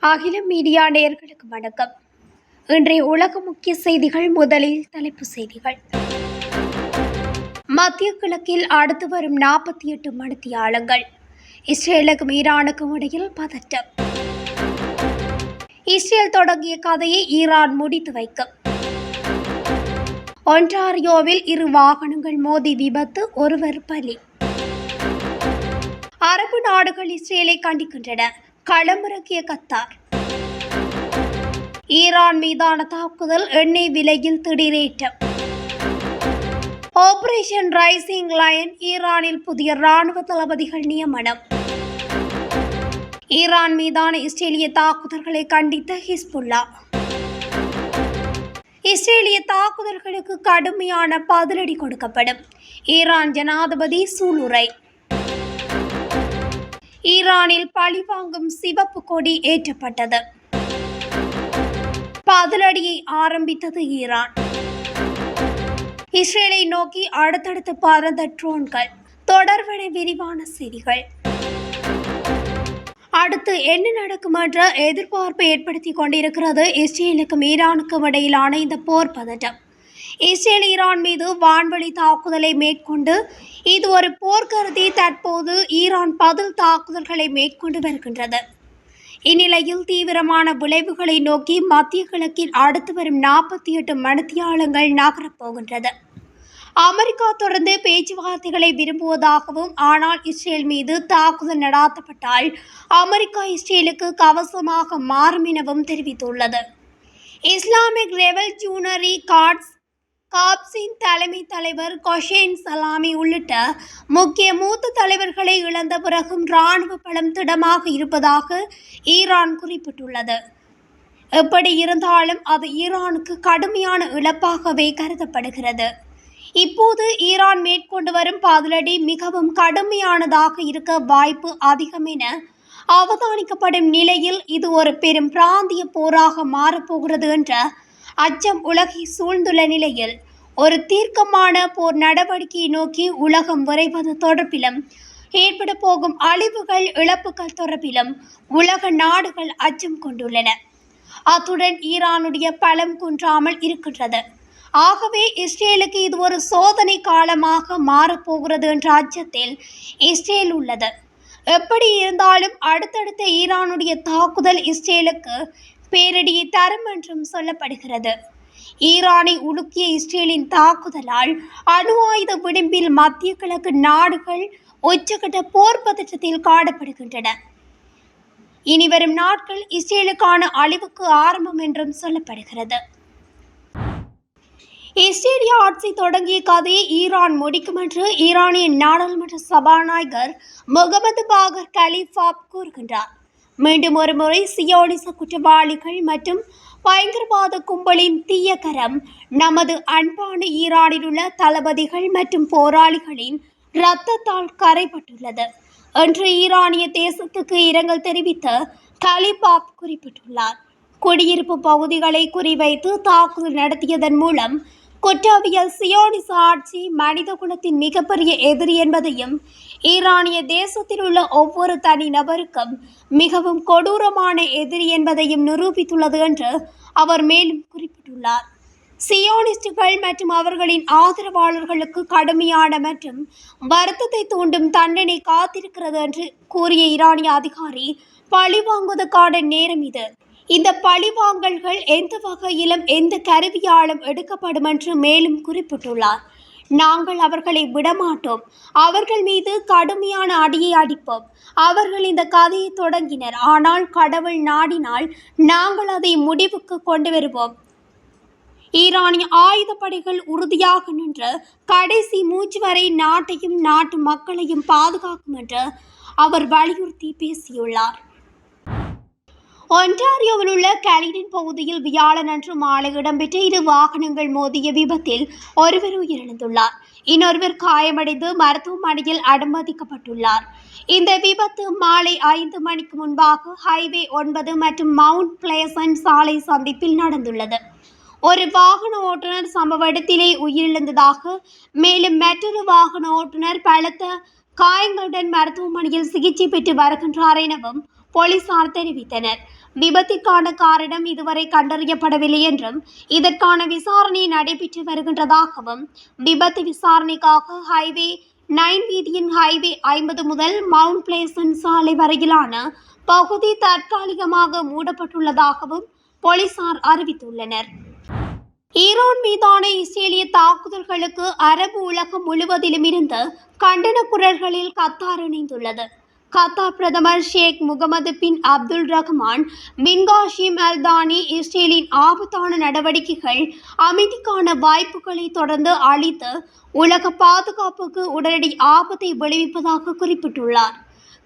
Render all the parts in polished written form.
அகில மீடியா நேயர்களுக்கு வணக்கம். இன்றைய உலக முக்கிய செய்திகள். முதலில் தலைப்புச் செய்திகள். மத்திய கிழக்கில் அடுத்து வரும் 48 மணித்தியாலங்கள். இஸ்ரேலுக்கும் ஈரானுக்கும் இடையில் பதட்டம். இஸ்ரேல் தொடங்கிய கதையை ஈரான் முடித்து வைக்கும். ஒன்டாரியோவில் 2 வாகனங்கள் மோதி விபத்து, ஒருவர் பலி. அரபு நாடுகள் இஸ்ரேலை கண்டிக்கின்றன. களமிறக்கிய கத்தார். ஈரான் மீதான தாக்குதல், எண்ணெய் விலையில் திடீரேற்றம். ஆபரேஷன் ரைசிங் லயன், ஈரானில் புதிய ராணுவ தளபதிகள் நியமனம். ஈரான் மீதான இஸ்ரேலிய தாக்குதல்களை கண்டித்த ஹிஸ்புல்லா. இஸ்ரேலிய தாக்குதல்களுக்கு கடுமையான பதிலடி கொடுக்கப்படும். ஈரான் ஜனாதிபதி சூளுரை. ஈரானில் பழிவாங்கும் சிவப்பு கொடி ஏற்றப்பட்டது. பதிலடியை ஆரம்பித்தது ஈரான். இஸ்ரேலை நோக்கி அடுத்தடுத்து பறந்த ட்ரோன்கள். தொடர்வன விரிவான செய்திகள். அடுத்து என்ன நடக்கும் என்ற எதிர்பார்ப்பை ஏற்படுத்திக் கொண்டிருக்கிறது இஸ்ரேலுக்கும் ஈரானுக்கும் இடையிலான இந்த போர் பதட்டம். இஸ்ரேல் ஈரான் மீது வான்வழி தாக்குதலை மேற்கொண்டு இது ஒரு போர்க்கருதி தற்போது ஈரான் பதில் தாக்குதல்களை மேற்கொண்டு வருகின்றது. இந்நிலையில் தீவிரமான விளைவுகளை நோக்கி மத்திய கிழக்கில் அடுத்து வரும் 48 மணித்தியாலங்கள் நகரப்போகின்றது. அமெரிக்கா தொடர்ந்து பேச்சுவார்த்தைகளை விரும்புவதாகவும், ஆனால் இஸ்ரேல் மீது தாக்குதல் நடாத்தப்பட்டால் அமெரிக்கா இஸ்ரேலுக்கு கவசமாக மாறும் எனவும் தெரிவித்துள்ளது. இஸ்லாமிக் ரெவல்யூஷனரி கார்ப்ஸின் தலைமை தலைவர் கொஷேன் சலாமி உள்ளிட்ட முக்கிய மூத்த தலைவர்களை இழந்த பிறகும் இராணுவ பலம் திடமாக இருப்பதாக ஈரான் குறிப்பிட்டுள்ளது. எப்படி இருந்தாலும் அது ஈரானுக்கு கடுமையான இழப்பாகவே கருதப்படுகிறது. இப்போது ஈரான் மேற்கொண்டு வரும் பதிலடி மிகவும் கடுமையானதாக இருக்க வாய்ப்பு அதிகம் என அவதானிக்கப்படும் நிலையில் இது ஒரு பெரும் பிராந்திய போராக மாறப்போகிறது என்ற அச்சம் உலகை சூழ்ந்துள்ள நிலையில் ஒரு தீர்க்கமான போர் நடவடிக்கையை நோக்கி உலகம் விரைவது தொடர்பிலும் ஏற்பட போகும் அழிவுகள், இழப்புகள் தொடர்பிலும் உலக நாடுகள் அச்சம் கொண்டுள்ளன. அத்துடன் ஈரானுடைய பலம் குன்றாமல் இருக்கின்றது. ஆகவே இஸ்ரேலுக்கு இது ஒரு சோதனை காலமாக மாறப்போகிறது என்ற அச்சத்தில் இஸ்ரேல் உள்ளது. எப்படி இருந்தாலும் அடுத்தடுத்த ஈரானுடைய தாக்குதல் இஸ்ரேலுக்கு பேரிடியை தரும் என்றும் சொல்லப்படுகிறது. ஈரானை உலுக்கிய இஸ்ரேலின் தாக்குதலால் அணு ஆயுத விளிம்பில் மத்திய கிழக்கு நாடுகள் உச்சகட்ட போர் பதற்றத்தில் காணப்படுகின்றன. இனிவரும் நாட்கள் இஸ்ரேலுக்கான அழிவுக்கு ஆரம்பம் என்றும் சொல்லப்படுகிறது. இஸ்ரேலிய ஆட்சி தொடங்கிய கதையை ஈரான் முடிக்கும் என்று ஈரானிய நாடாளுமன்ற சபாநாயகர் முகமது பாகர் கலிஃபாப் கூறுகின்றார். மீண்டும் ஒருமுறை சியோனிச குற்றவாளிகள் மற்றும் பயங்கரவாத கும்பலின் தீய கரம் நமது அன்பான ஈரானில் உள்ள தளபதிகள் மற்றும் போராளிகளின் இரத்தத்தால் கரைப்பட்டுள்ளது என்று ஈரானிய தேசத்துக்கு இரங்கல் தெரிவித்த கலிஃபாப் குறிப்பிட்டுள்ளார். குடியிருப்பு பகுதிகளை குறிவைத்து தாக்குதல் நடத்தியதன் மூலம் குற்றவியல் சியோனிச ஆட்சி மனித குலத்தின் மிகப்பெரிய எதிரி என்பதையும், ஈரானிய தேசத்தில் உள்ள ஒவ்வொரு தனி நபருக்கும் மிகவும் கொடூரமான எதிரி என்பதையும் நிரூபித்துள்ளது என்று அவர் மேலும் குறிப்பிட்டுள்ளார். சியோனிஸ்டுகள் மற்றும் அவர்களின் ஆதரவாளர்களுக்கு கடுமையான மற்றும் வருத்தத்தை தூண்டும் தண்டனை காத்திருக்கிறது என்று கூறிய ஈரானிய அதிகாரி, பழிவாங்குவதற்கான நேரம் இது. இந்த பழிவாங்கல்கள் எந்த வகையிலும் எந்த கருவியாலும் எடுக்கப்படும் என்று மேலும் குறிப்பிட்டுள்ளார். நாங்கள் அவர்களை விடமாட்டோம். அவர்கள் மீது கடுமையான அடியை அடிப்போம். அவர்கள் இந்த கதையை தொடங்கினர், ஆனால் கடவுள் நாடினால் நாங்கள் அதை முடிவுக்கு கொண்டு வருவோம். ஈரானிய ஆயுதப்படைகள் உறுதியாக நின்று கடைசி மூச்சு வரை நாட்டையும் நாட்டு மக்களையும் பாதுகாக்கும் என்று அவர் வலியுறுத்தி பேசியுள்ளார். ஒன்டாரியோவில் உள்ள கேலிடன் பகுதியில் வியாழனன்று மாலை இடம்பெற்ற 2 வாகனங்கள் மோதிய விபத்தில் ஒருவர் உயிரிழந்துள்ளார். இன்னொருவர் காயமடைந்து மருத்துவமனையில் அனுமதிக்கப்பட்டுள்ளார். இந்த விபத்து மாலை 5 மணிக்கு முன்பாக ஹைவே 9 மற்றும் மவுண்ட் பிளேசன்ட் சாலை சந்திப்பில் நடந்துள்ளது. ஒரு வாகன ஓட்டுநர் சம்பவ இடத்திலே உயிரிழந்ததாக, மேலும் மற்றொரு வாகன ஓட்டுநர் பலத்த காயங்களுடன் மருத்துவமனையில் சிகிச்சை பெற்று வருகின்றார் எனவும் போலீசார் தெரிவித்தனர். விபத்திற்கான காரணம் இதுவரை கண்டறியப்படவில்லை என்றும் இதற்கான விசாரணை நடைபெற்று வருகின்றதாகவும் விபத்து விசாரணைக்காக ஹைவே 9 வீதியின் ஹைவே 50 முதல் மவுண்ட் பிளேசன்ட் சாலை வரையிலான பகுதி தற்காலிகமாக மூடப்பட்டுள்ளதாகவும் போலீசார் அறிவித்துள்ளனர். ஈரான் மீதான இஸ்ரேலிய தாக்குதல்களுக்கு அரபு உலகம் முழுவதிலும் இருந்து கண்டன குரல்களில் கத்தார் இணைந்துள்ளது. கத்தார் பிரதமர் ஷேக் முகமது பின் அப்துல் ரஹ்மான் பின் காஷிம் அல் தானி இஸ்ரேலின் ஆபத்தான நடவடிக்கைகள் அமைதிக்கான வாய்ப்புகளை தொடர்ந்து அளித்து உலக பாதுகாப்புக்கு உடனடி ஆபத்தை விளைவிப்பதாக குறிப்பிட்டுள்ளார்.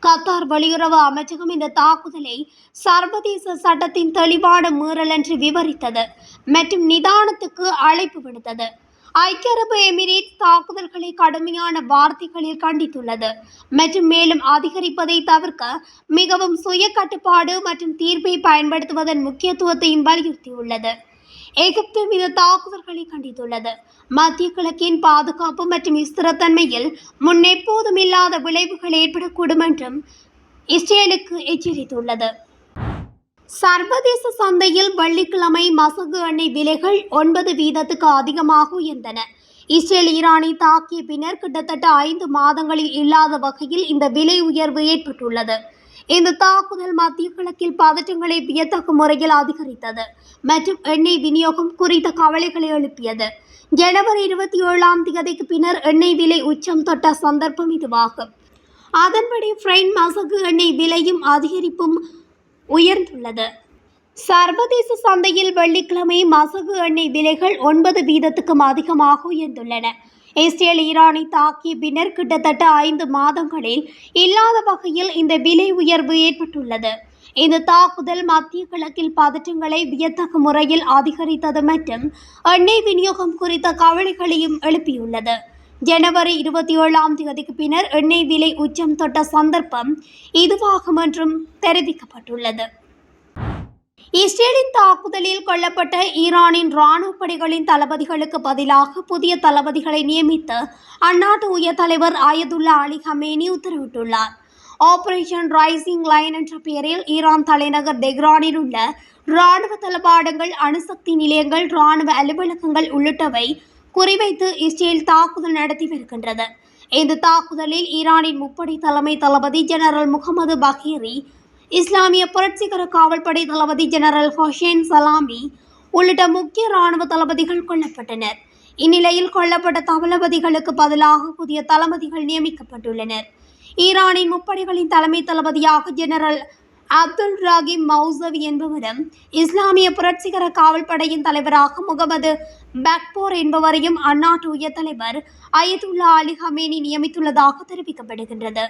கத்தார் வெளியுறவு அமைச்சகம் இந்த தாக்குதலை சர்வதேச சட்டத்தின் தெளிவான மீறல் என்று விவரித்தது மற்றும் நிதானத்துக்கு அழைப்பு விடுத்தது. ஐக்கிய அரபு எமிரேட்ஸ் தாக்குதல்களை கடுமையான வார்த்தைகளில் கண்டித்துள்ளது மற்றும் மேலும் அதிகரிப்பதை தவிர்க்க மிகவும் சுய கட்டுப்பாடு மற்றும் தீர்ப்பை பயன்படுத்துவதன் முக்கியத்துவத்தையும் வலியுறுத்தியுள்ளது. எகிப்து மீது தாக்குதல்களை கண்டித்துள்ளது. மத்திய கிழக்கின் பாதுகாப்பு மற்றும் ஸ்திரத்தன்மையில் முன்னெப்போதும் இல்லாத விளைவுகள் ஏற்படக்கூடும் என்றும் இஸ்ரேலுக்கு எச்சரித்துள்ளது. சர்வதேச சந்தையில் வெள்ளிக்கிழமை மசகு எண்ணெய் விலைகள் 9% அதிகமாக உயர்ந்தன. இஸ்ரேல் ஈரானை தாக்கிய பின்னர் கிட்டத்தட்ட 5 மாதங்களில் இல்லாத வகையில் இந்த விலை உயர்வு ஏற்பட்டுள்ளது. இந்த தாக்குதல் மத்திய கிழக்கில் பதற்றங்களை வியத்தக்க முறையில் அதிகரித்தது மற்றும் எண்ணெய் விநியோகம் குறித்த கவலைகளை எழுப்பியது. ஜனவரி 27 பின்னர் எண்ணெய் விலை உச்சம் தொட்ட சந்தர்ப்பம் இதுவாகும். அதன்படி பிரெண்ட் மசகு எண்ணெய் விலையும் அதிகரிப்பும் உயர்ந்துள்ளது. சர்வதேச சந்தையில் வெள்ளிக்கிழமை மசகு எண்ணெய் விலைகள் 9% அதிகமாக உயர்ந்துள்ளன. இஸ்ரேல் ஈரானை தாக்கிய பின்னர் கிட்டத்தட்ட 5 மாதங்களில் இல்லாத வகையில் இந்த விலை உயர்வு ஏற்பட்டுள்ளது. இந்த தாக்குதல் மத்திய கிழக்கில் பதற்றங்களை வியத்தக்க முறையில் அதிகரித்தது மற்றும் எண்ணெய் விநியோகம் குறித்த கவலைகளையும் எழுப்பியுள்ளது. ஜனவரி 27 பின்னர் எண்ணெய் விலை உச்சம் தொட்ட சந்தர்ப்பம் இதுவாகும் என்றும் தெரிவிக்கப்பட்டுள்ளது. இஸ்ரேலின் தாக்குதலில் கொல்லப்பட்ட ஈரானின் இராணுவ படைகளின் தளபதிகளுக்கு பதிலாக புதிய தளபதிகளை நியமித்து அந்நாட்டு உயர் தலைவர் அயதுல்லா அலி ஹமேனி உத்தரவிட்டுள்ளார். ஆபரேஷன் ரைசிங் லைன் என்ற பெயரில் ஈரான் தலைநகர் தெஹ்ரானில் உள்ள இராணுவ தளபாடங்கள், அணுசக்தி நிலையங்கள், இராணுவ அலுவலகங்கள் உள்ளிட்டவை குறிவைத்து இஸ்ரேல் தாக்குதல் நடத்தி வருகின்றது. இந்த தாக்குதலில் ஈரானின் முப்படை தலைமை தளபதி ஜெனரல் முகமது பகீரி, இஸ்லாமிய புரட்சிகர காவல்படை தளபதி ஜெனரல் ஹொசைன் சலாமி உள்ளிட்ட முக்கிய இராணுவ தளபதிகள் கொல்லப்பட்டனர். இந்நிலையில் கொல்லப்பட்ட தளபதிகளுக்கு பதிலாக புதிய தளபதிகள் நியமிக்கப்பட்டுள்ளனர். ஈரானின் முப்படைகளின் தலைமை தளபதியாக ஜெனரல் அப்துல் ரஹீம் மௌசவி என்பவரும், இஸ்லாமிய புரட்சிகர காவல்படையின் தலைவராக முகமது பக்போர் என்பவரையும் அந்நாட்டு உயர் தலைவர் அயதுல்லா அலி ஹமேனி நியமித்துள்ளதாக தெரிவிக்கப்படுகின்றது.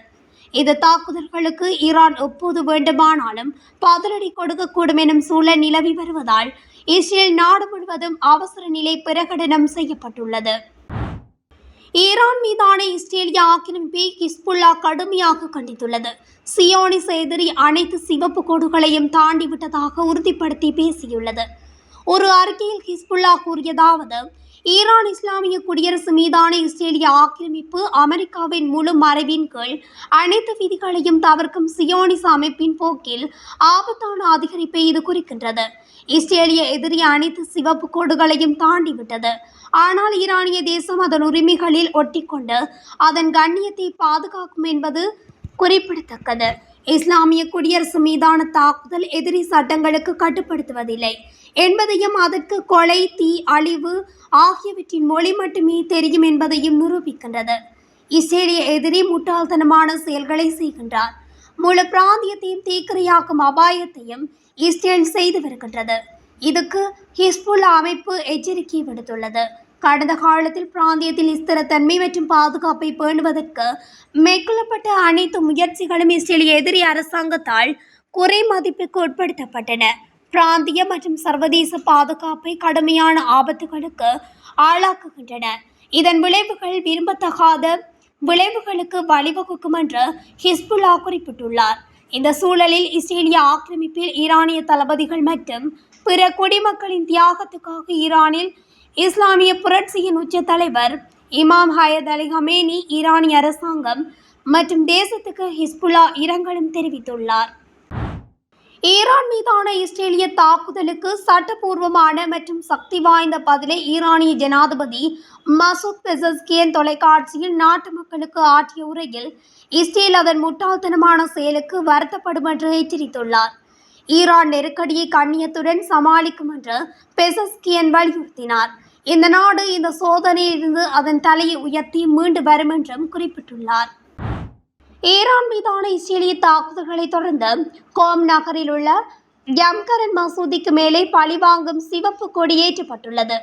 இந்த தாக்குதல்களுக்கு ஈரான் எப்போது வேண்டுமானாலும் பதிலடி கொடுக்கக்கூடும் எனும் சூழல் நிலவி வருவதால் இஸ்ரேல் நாடு முழுவதும் அவசர நிலை பிரகடனம் செய்யப்பட்டுள்ளது. ஈரான் மீதான இஸ்ரேலிய ஆக்கிரமிப்பை ஹிஸ்புல்லா கடுமையாக கண்டித்துள்ளது. சியோனிச எதிரி அனைத்து சிவப்பு கோடுகளையும் தாண்டிவிட்டதாக உறுதிப்படுத்தி பேசியுள்ளது. ஒரு அறிக்கையில் ஹிஸ்புல்லா கூறியதாவது: ஈரான் இஸ்லாமிய குடியரசு மீதான இஸ்ரேலிய ஆக்கிரமிப்பு அமெரிக்காவின் முழு மறைவின் கீழ் அனைத்து விதிகளையும் தவிர்க்கும் சியோனிச அமைப்பின் போக்கில் ஆபத்தான அதிகரிப்பை இது குறிக்கின்றது. இஸ்ரேலிய எதிரி அனைத்து சிவப்பு கோடுகளையும் தாண்டிவிட்டது. ஆனால் ஈரானிய தேசம் அதன் உரிமைகளில் ஒட்டிக்கொண்டு அதன் கண்ணியத்தை பாதுகாக்கும் என்பது குறிப்பிடத்தக்கது. இஸ்லாமிய குடியரசு மீதான தாக்குதல் எதிரி சட்டங்களுக்கு கட்டுப்படுத்துவதில்லை என்பதையும், அதற்கு கொலை, தீ, அழிவு ஆகியவற்றின் மொழி மட்டுமே தெரியும் என்பதையும் நிரூபிக்கின்றது. இஸ்ரேலிய எதிரி முட்டாள்தனமான செயல்களை செய்கின்றார். முழு பிராந்தியத்தையும் தீக்கிரையாக்கும் அபாயத்தையும் இஸ்ரேல் செய்து வருகின்றது. இதுக்கு ஹிஸ்புல்லா அமைப்பு எச்சரிக்கை விடுத்துள்ளது. கடந்த காலத்தில் பிராந்தியத்தில் ஸ்திரத்தன்மை மற்றும் பாதுகாப்பை பேணுவதற்கு மேற்கொள்ளப்பட்ட அனைத்து முயற்சிகளும் இஸ்ரேலிய எதிரி அரசாங்கத்தால் குறை மதிப்புக்கு உட்படுத்தப்பட்டன. பிராந்திய மற்றும் சர்வதேச பாதுகாப்பை கடுமையான ஆபத்துகளுக்கு ஆளாக்குகின்றன. இதன் விளைவுகள் விரும்பத்தகாத விளைவுகளுக்கு வழிவகுக்கும் என்று ஹிஸ்புல்லா குறிப்பிட்டுள்ளார். இந்த சூழலில் இஸ்ரேலிய ஆக்கிரமிப்பில் ஈரானிய தளபதிகள் மற்றும் பிற குடிமக்களின் தியாகத்துக்காக ஈரானில் இஸ்லாமிய புரட்சியின் உச்ச தலைவர் இமாம் ஹயத் அலி ஹமேனி, ஈரானிய அரசாங்கம் மற்றும் தேசத்துக்கு ஹிஸ்புல்லா இரங்கலும் தெரிவித்துள்ளார். ஈரான் மீதான இஸ்ரேலிய தாக்குதலுக்கு சட்டபூர்வமான மற்றும் சக்தி வாய்ந்த பதிலை ஈரானிய ஜனாதிபதி மசூத் பெசஸ்கியன் தொலைக்காட்சியில் நாட்டு மக்களுக்கு ஆற்றிய உரையில் இஸ்ரேல் அதன் முட்டாள்தனமான செயலுக்கு வருத்தப்படும் என்று எச்சரித்துள்ளார். ஈரான் நெருக்கடியை கண்ணியத்துடன் சமாளிக்கும் என்று பெசஸ்கியன் வலியுறுத்தினார். இந்த நாடு இந்த சோதனையிலிருந்து அதன் தலையை உயர்த்தி மீண்டு வரும் என்றும் குறிப்பிட்டுள்ளார். ஈரான் மீதான இஸ்ரேலிய தாக்குதல்களை தொடர்ந்து கோம் நகரில் உள்ள யம்கரன் மசூதிக்கு மேலே பழிவாங்கும் சிவப்பு கொடி ஏற்றப்பட்டுள்ளது.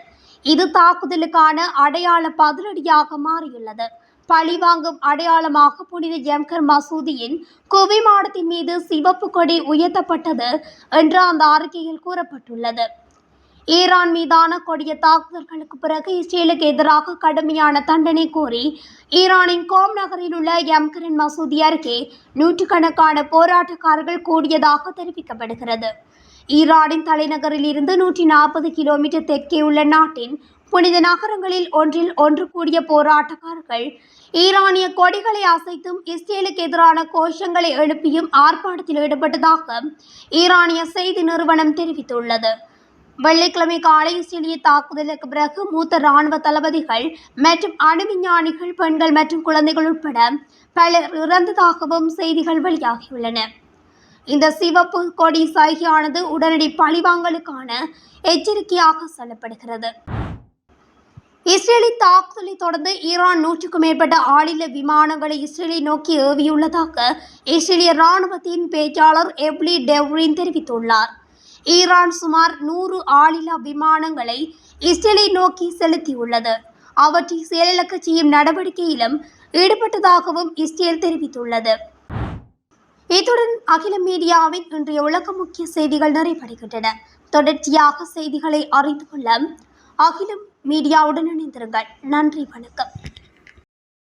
இது தாக்குதலுக்கான அடையாள பதிலடியாக மாறியுள்ளது. பழிவாங்கும் அடையாளமாக புனித யம்கர் மசூதியின் குவிமாடத்தின் மீது சிவப்பு கொடி உயர்த்தப்பட்டது என்று அந்த அறிக்கையில் கூறப்பட்டுள்ளது. ஈரான் மீதான கொடிய தாக்குதல்களுக்கு பிறகு இஸ்ரேலுக்கு எதிராக கடுமையான தண்டனை கோரி ஈரானின் கோம் நகரில் உள்ள யம்கரன் மசூதி அருகே நூற்றுக்கணக்கான போராட்டக்காரர்கள் கூடியதாக தெரிவிக்கப்படுகிறது. ஈரானின் தலைநகரில் இருந்து 140 கிலோமீட்டர் தெற்கே உள்ள நாட்டின் புனித நகரங்களில் ஒன்றில் ஒன்று கூடிய போராட்டக்காரர்கள் ஈரானிய கொடிகளை அசைத்தும் இஸ்ரேலுக்கு எதிரான கோஷங்களை எழுப்பியும் ஆர்ப்பாட்டத்தில் ஈடுபட்டதாக ஈரானிய செய்தி நிறுவனம் தெரிவித்துள்ளது. வெள்ளிக்கிழமை காலை இஸ்ரேலிய தாக்குதலுக்கு பிறகு மூத்த இராணுவ தளபதிகள் மற்றும் அணு விஞ்ஞானிகள், பெண்கள் மற்றும் குழந்தைகள் உட்பட பலர் இறந்ததாகவும் செய்திகள் வெளியாகியுள்ளன. இந்த சிவப்பு கொடி சைகையானது உடனடி பழிவாங்கலுக்கான எச்சரிக்கையாக சொல்லப்படுகிறது. இஸ்ரேலின் தாக்குதலை தொடர்ந்து ஈரான் 100க்கும் மேற்பட்ட ஆளில்ல விமானங்களை இஸ்ரேலை நோக்கி ஏவியுள்ளதாக இஸ்ரேலிய இராணுவத்தின் பேச்சாளர் எவ்லி டெவ்ரின் தெரிவித்துள்ளார். ஈரான் சுமார் 100 ஆளில்லா விமானங்களை இஸ்ரேலை நோக்கி செலுத்தியுள்ளது. அவற்றை செயலிழக்க செய்யும் நடவடிக்கையிலும் ஈடுபட்டதாகவும் இஸ்ரேல் தெரிவித்துள்ளது. இத்துடன் அகிலம் மீடியாவின் இன்றைய உலக முக்கிய செய்திகள் நிறைவடைகின்றன. தொடர்ச்சியாக செய்திகளை அறிந்து கொள்ள அகிலம் மீடியாவுடன் இணைந்திருங்கள். நன்றி, வணக்கம்.